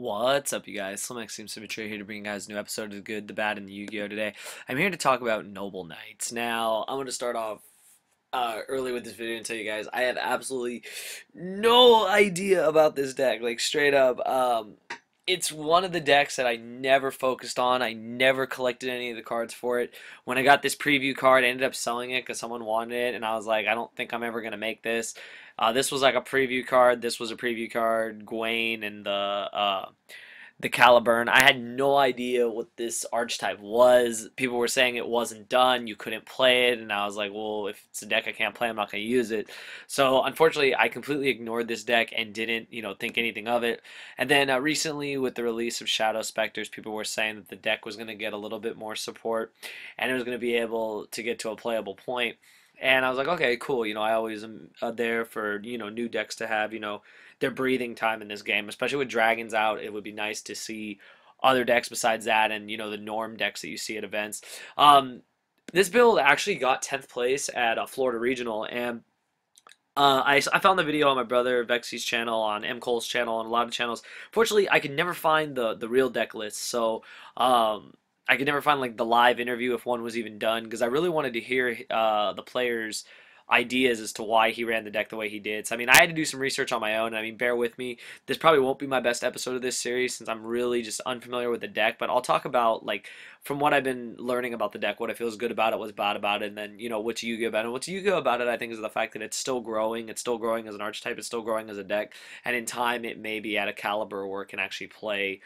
What's up, you guys? SlimXTeamSymmetry here to bring you guys a new episode of The Good, the Bad, and the Yu-Gi-Oh! Today. I'm here to talk about Noble Knights. Now, I'm going to start off early with this video and tell you guys I have absolutely no idea about this deck. Like, straight up, it's one of the decks that I never focused on. I never collected any of the cards for it. When I got this preview card, I ended up selling it because someone wanted it, and I was like, I don't think I'm ever going to make this. This was like a preview card. This was a preview card. Gwaine and the Caliburn. I had no idea what this archetype was. People were saying it wasn't done. You couldn't play it, and I was like, well, if it's a deck I can't play, I'm not going to use it. So unfortunately, I completely ignored this deck and didn't, think anything of it. And then recently, with the release of Shadow Specters, people were saying that the deck was going to get a little bit more support, and it was going to be able to get to a playable point. And I was like, okay, cool. I always am there for, new decks to have, their breathing time in this game, especially with dragons out. It would be nice to see other decks besides that and, the norm decks that you see at events. This build actually got 10th place at Florida Regional, and I found the video on my brother Vexy's channel, on M. Cole's channel, on a lot of channels. Fortunately, I could never find the real deck list, so I could never find like the live interview if one was even done, because I really wanted to hear the players' ideas as to why he ran the deck the way he did. So I mean, I had to do some research on my own. I mean, bear with me. This probably won't be my best episode of this series since I'm really just unfamiliar with the deck, but I'll talk about like from what I've been learning about the deck, what I feel is good about it, what's bad about it, and then what's Yu-Gi-Oh about it. What's Yu-Gi-Oh about it, I think, is the fact that it's still growing. It's still growing as an archetype. It's still growing as a deck, and in time, it may be at a caliber where it can actually play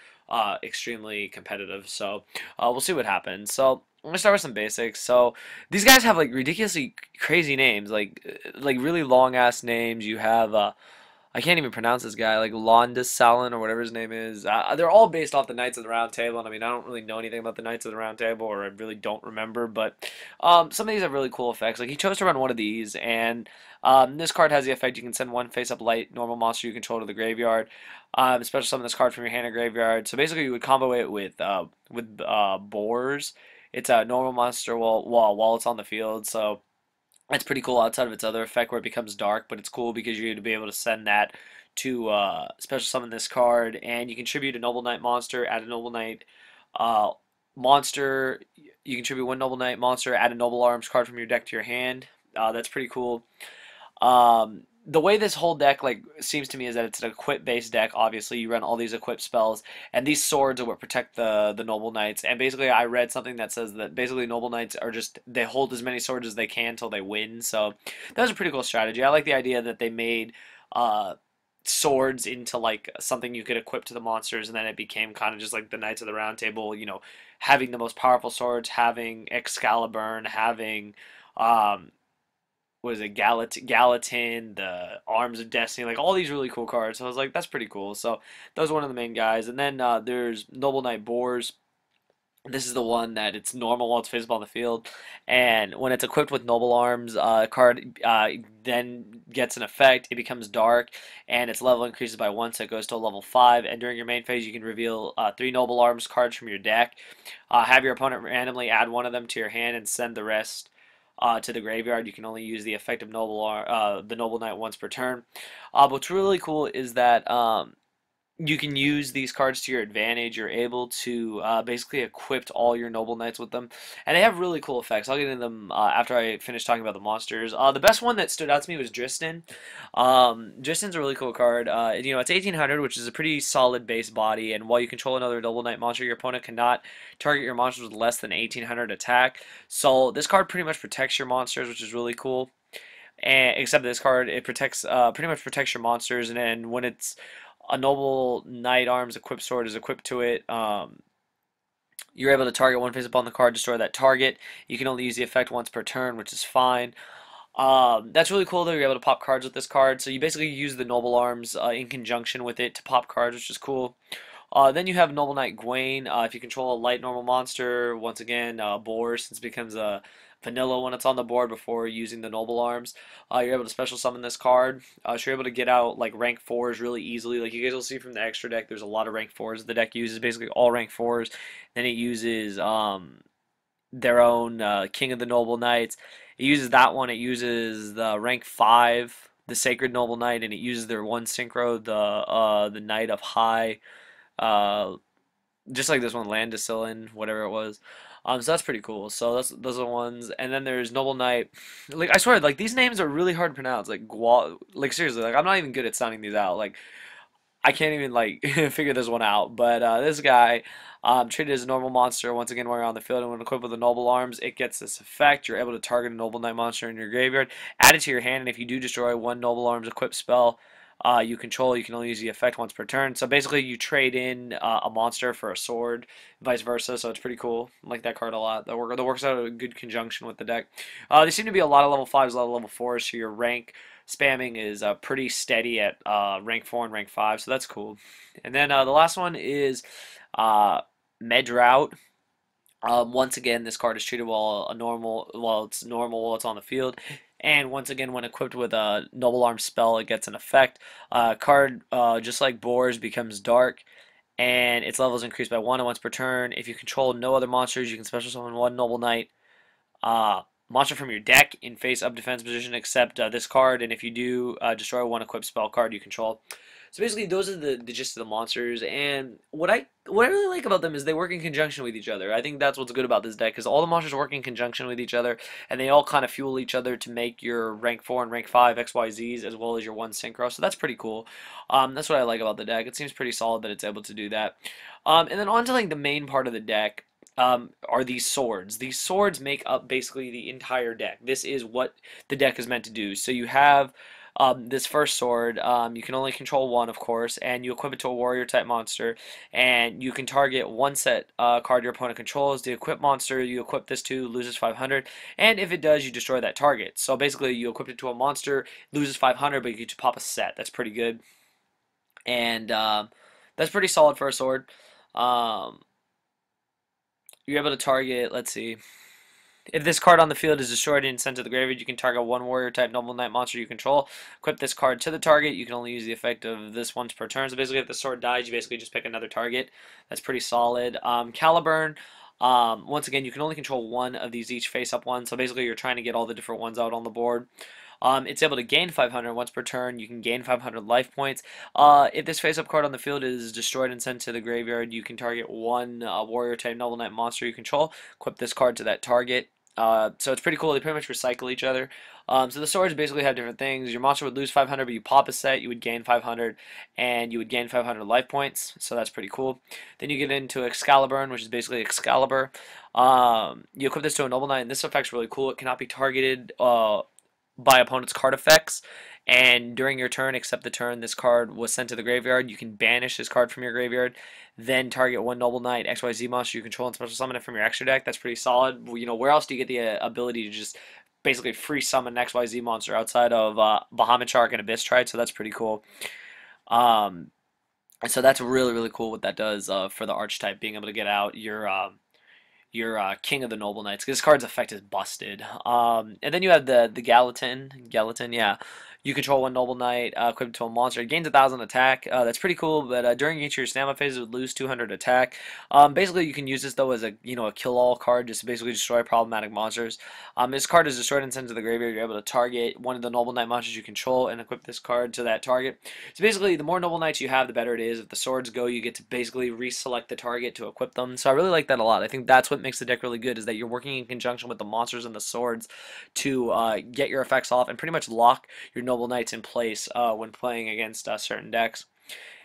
extremely competitive. So we'll see what happens. So I'm gonna start with some basics. So these guys have like ridiculously crazy names, like really long ass names. You have I can't even pronounce this guy, like Londa Salin or whatever his name is. They're all based off the Knights of the Round Table, and I mean I don't really know anything about the Knights of the Round Table, or I really don't remember. But some of these have really cool effects. Like he chose to run one of these, and this card has the effect you can send one face-up light normal monster you control to the graveyard. Special summon this card from your hand or graveyard. So basically, you would combo it with boars. It's a normal monster while it's on the field. So it's pretty cool outside of its other effect where it becomes dark, but it's cool because you're going to be able to send that to special summon this card, and you contribute a Noble Knight monster, add a Noble Knight uh, monster. You contribute one Noble Knight monster, add a Noble Arms card from your deck to your hand. That's pretty cool. The way this whole deck like seems to me is that it's an equip based deck. Obviously, you run all these equip spells, and these swords are what protect the Noble Knights. And basically, I read something that says that basically Noble Knights are just they hold as many swords as they can until they win. So that was a pretty cool strategy. I like the idea that they made swords into like something you could equip to the monsters, and then it became kind of just like the Knights of the Round Table. Having the most powerful swords, having Excalibur, having um, was it Gallatin, the Arms of Destiny, like all these really cool cards. So I was like, that's pretty cool. So that was one of the main guys. And then there's Noble Knight Boars. This is the one that it's normal while it's visible on the field, and when it's equipped with Noble Arms, card then gets an effect. It becomes dark, and its level increases by 1, so it goes to a level 5. And during your main phase, you can reveal 3 Noble Arms cards from your deck. Have your opponent randomly add one of them to your hand and send the rest to the graveyard. You can only use the effect of the Noble Knight once per turn. But what's really cool is that you can use these cards to your advantage. You're able to basically equip all your Noble Knights with them, and they have really cool effects. I'll get into them after I finish talking about the monsters. The best one that stood out to me was Dristan. Dristan's a really cool card. It's 1800, which is a pretty solid base body, and while you control another Noble Knight monster, your opponent cannot target your monsters with less than 1800 attack. So this card pretty much protects your monsters, which is really cool. And except this card, it protects pretty much protects your monsters, and then when it's a Noble Knight Arms equipped sword is equipped to it, you're able to target one face up on the card, destroy that target. You can only use the effect once per turn, which is fine. That's really cool though. You're able to pop cards with this card. So you basically use the Noble Arms in conjunction with it to pop cards, which is cool. Then you have Noble Knight Gwaine. If you control a light normal monster, once again, Boar, since it becomes a vanilla when it's on the board before using the Noble Arms, you're able to special summon this card. So you're able to get out like rank 4s really easily. Like you guys will see from the extra deck, there's a lot of rank 4s the deck uses, basically all rank 4s. Then it uses their own King of the Noble Knights. It uses that one. It uses the rank 5, the Sacred Noble Knight, and it uses their one synchro, the Knight of High Uh, just like this one, Landicillin, whatever it was. So that's pretty cool. So those are the ones. And then there's Noble Knight. Like I swear, like these names are really hard to pronounce. Like seriously, like I'm not even good at sounding these out. Like I can't even like figure this one out. But this guy, treated as a normal monster. Once again, while you're on the field and when equipped with the Noble Arms, it gets this effect. You're able to target a Noble Knight monster in your graveyard, add it to your hand, and if you do destroy one Noble Arms equipped spell you control, you can only use the effect once per turn. So basically, you trade in a monster for a sword, vice versa. So it's pretty cool. I like that card a lot. That works out a good conjunction with the deck. There seem to be a lot of level 5s, a lot of level 4s. So your rank spamming is pretty steady at rank 4 and rank 5. So that's cool. And then the last one is Medrout. Once again, this card is treated while it's normal while it's on the field. And once again, when equipped with a Noble Arm spell, it gets an effect. Card, just like Boars, becomes dark, and its level is increased by 1 once per turn. If you control no other monsters, you can special summon one Noble Knight monster from your deck in face-up defense position except this card, and if you do, destroy one equipped spell card you control. So basically, those are the gist of the monsters, and what I really like about them is they work in conjunction with each other. I think that's what's good about this deck, because all the monsters work in conjunction with each other, and they all kind of fuel each other to make your rank 4 and rank 5 XYZs, as well as your 1 Synchro, so that's pretty cool. That's what I like about the deck. It seems pretty solid that it's able to do that. And then on to like the main part of the deck. Are these swords. These swords make up basically the entire deck. This is what the deck is meant to do. So you have this first sword. You can only control one, of course, and you equip it to a warrior type monster, and you can target one set card your opponent controls. The equipped monster you equip this to loses 500, and if it does, you destroy that target. So basically, you equip it to a monster, loses 500, but you get to pop a set. That's pretty good, and that's pretty solid for a sword. Um, you're able to target, let's see. If this card on the field is destroyed and sent to the graveyard, you can target one warrior type Noble Knight monster you control. Equip this card to the target. You can only use the effect of this once per turn. So basically, if the sword dies, you basically just pick another target. That's pretty solid. Caliburn. Once again, you can only control one of these each face-up ones. So basically, you're trying to get all the different ones out on the board. It's able to gain 500 once per turn. You can gain 500 life points. If this face-up card on the field is destroyed and sent to the graveyard, you can target one warrior type Noble Knight monster you control. Equip this card to that target. So it's pretty cool. They pretty much recycle each other. So the swords basically have different things. Your monster would lose 500, but you pop a set, you would gain 500, and you would gain 500 life points. So that's pretty cool. Then you get into Excalibur, which is basically Excalibur. You equip this to a Noble Knight, and this effect's really cool. It cannot be targeted by opponent's card effects, and during your turn, except the turn this card was sent to the graveyard, you can banish this card from your graveyard, then target one Noble Knight XYZ monster you control and special summon it from your extra deck. That's pretty solid. You know, where else do you get the ability to just basically free summon an XYZ monster outside of Bahamut Shark and Abyss Trite? So that's pretty cool. And so that's really cool what that does for the archetype, being able to get out your King of the Noble Knights, because this card's effect is busted. And then you have the Gallatin, yeah. You control one Noble Knight, equipped to a monster. It gains 1,000 attack. That's pretty cool, but during each of your stamina phases, it would lose 200 attack. Basically, you can use this, though, as a kill-all card, just to basically destroy problematic monsters. This card is destroyed and sent to the graveyard. You're able to target one of the Noble Knight monsters you control and equip this card to that target. So basically, the more Noble Knights you have, the better it is. If the swords go, you get to basically reselect the target to equip them. So I really like that a lot. I think that's what makes the deck really good, is that you're working in conjunction with the monsters and the swords to get your effects off and pretty much lock your Noble Knights in place when playing against certain decks.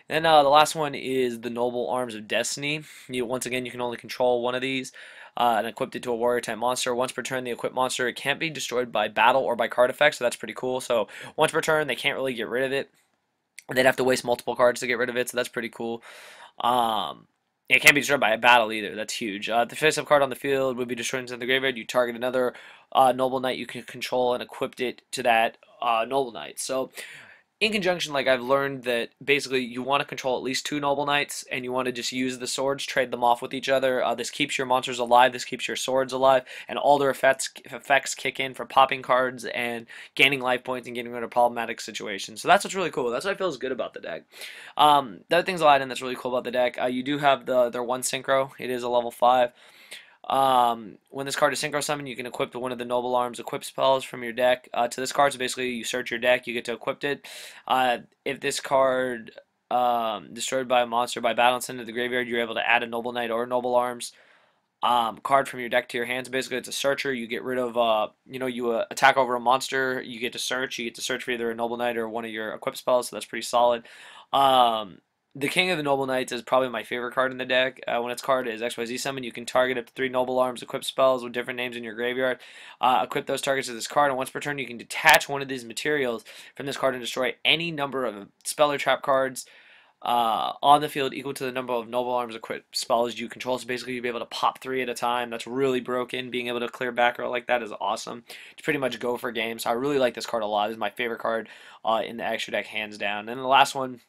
Then the last one is the Noble Arms of Destiny. Once again, you can only control one of these and equip it to a warrior type monster. Once per turn, the equipped monster, it can't be destroyed by battle or by card effects, so that's pretty cool. So once per turn, they can't really get rid of it. They'd have to waste multiple cards to get rid of it, so that's pretty cool. It can't be destroyed by a battle either. That's huge. The face-up card on the field would be destroyed into the graveyard. You target another Noble Knight you can control and equip it to that Noble Knight. So in conjunction, like, I've learned that basically you want to control at least 2 Noble Knights, and you want to just use the swords, trade them off with each other. This keeps your monsters alive, this keeps your swords alive, and all their effects kick in for popping cards and gaining life points and getting rid of problematic situations. So that's what's really cool. That's what I feel is good about the deck. The other things I'll add in that's really cool about the deck, you do have their 1 Synchro. It is a level 5. When this card is synchro summoned, you can equip one of the Noble Arms equip spells from your deck to this card. So basically, you search your deck, you get to equip it. If this card destroyed by a monster by battle and sent to the graveyard, you're able to add a Noble Knight or Noble Arms card from your deck to your hands. Basically, it's a searcher. You get rid of, you attack over a monster. You get to search. You get to search for either a Noble Knight or one of your equip spells. So that's pretty solid. Um, the King of the Noble Knights is probably my favorite card in the deck. When its card is XYZ Summon, you can target up to 3 Noble Arms equip spells with different names in your graveyard. Equip those targets to this card, and once per turn, you can detach one of these materials from this card and destroy any number of spell or trap cards on the field equal to the number of Noble Arms equipped spells you control. So basically, you'll be able to pop 3 at a time. That's really broken. Being able to clear back row like that is awesome. It's pretty much go for game. So I really like this card a lot. This is my favorite card in the extra deck, hands down. And the last one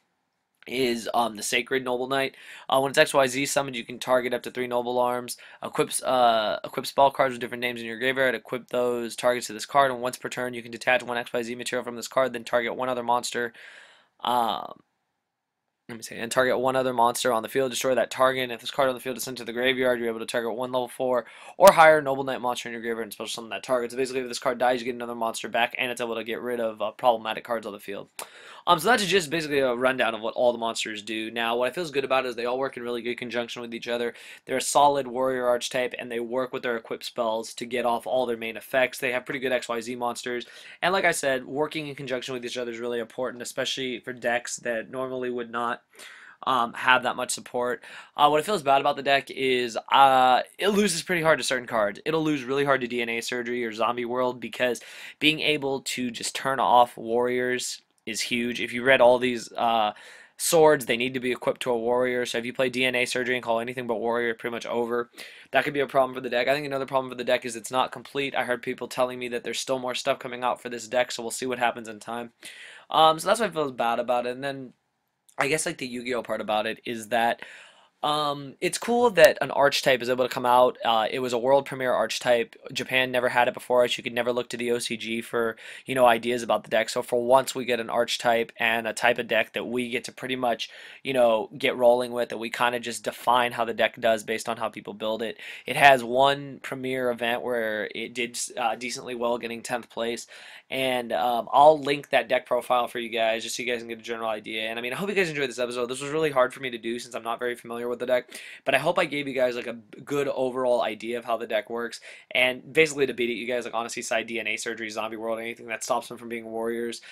is the Sacred Noble Knight. When it's XYZ summoned, you can target up to 3 Noble Arms, equip spell cards with different names in your graveyard, equip those targets to this card, and once per turn, you can detach 1 XYZ material from this card, then target one other monster. Let me see, and target one other monster on the field, destroy that target, and if this card on the field is sent to the graveyard, you're able to target one level 4 or higher Noble Knight monster in your graveyard and special summon that target. So basically, if this card dies, you get another monster back, and it's able to get rid of problematic cards on the field. So that's just basically a rundown of what all the monsters do. Now, what I feel good about is they all work in really good conjunction with each other. They're a solid warrior archetype, and they work with their equipped spells to get off all their main effects. They have pretty good XYZ monsters, and like I said, working in conjunction with each other is really important, especially for decks that normally would not have that much support. What I feel bad about the deck is it loses pretty hard to certain cards. It'll lose really hard to DNA Surgery or Zombie World because being able to just turn off warriors is huge. If you read all these swords, they need to be equipped to a warrior. So if you play DNA Surgery and call anything but warrior pretty much over, that could be a problem for the deck. I think another problem for the deck is it's not complete. I heard people telling me that there's still more stuff coming out for this deck, so we'll see what happens in time. So that's why I feel bad about it. And then I guess like the Yu-Gi-Oh part about it is that it's cool that an archetype is able to come out. It was a world premiere archetype. Japan never had it before us. You could never look to the OCG for, ideas about the deck. So for once we get an archetype and a type of deck that we get to pretty much, get rolling with, and we kind of just define how the deck does based on how people build it. It has one premiere event where it did decently well, getting 10th place. And I'll link that deck profile for you guys just so you guys can get a general idea. And I mean, I hope you guys enjoyed this episode. This was really hard for me to do since I'm not very familiar with the deck, but I hope I gave you guys like a good overall idea of how the deck works. And basically, to beat it, you guys like honestly side DNA Surgery, Zombie World, anything that stops them from being warriors.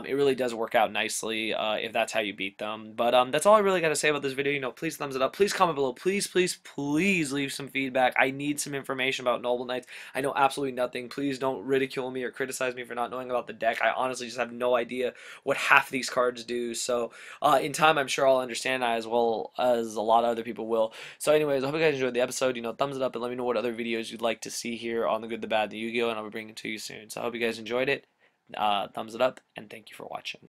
It really does work out nicely if that's how you beat them. But that's all I really got to say about this video. Please thumbs it up. Please comment below. Please, please, please leave some feedback. I need some information about Noble Knights. I know absolutely nothing. Please don't ridicule me or criticize me for not knowing about the deck. I honestly just have no idea what half these cards do. So in time, I'm sure I'll understand that as well as a lot of other people will. So anyways, I hope you guys enjoyed the episode. Thumbs it up and let me know what other videos you'd like to see here on the Good, the Bad, the Yu-Gi-Oh, and I'll be bringing it to you soon. So I hope you guys enjoyed it. Thumbs it up, and thank you for watching.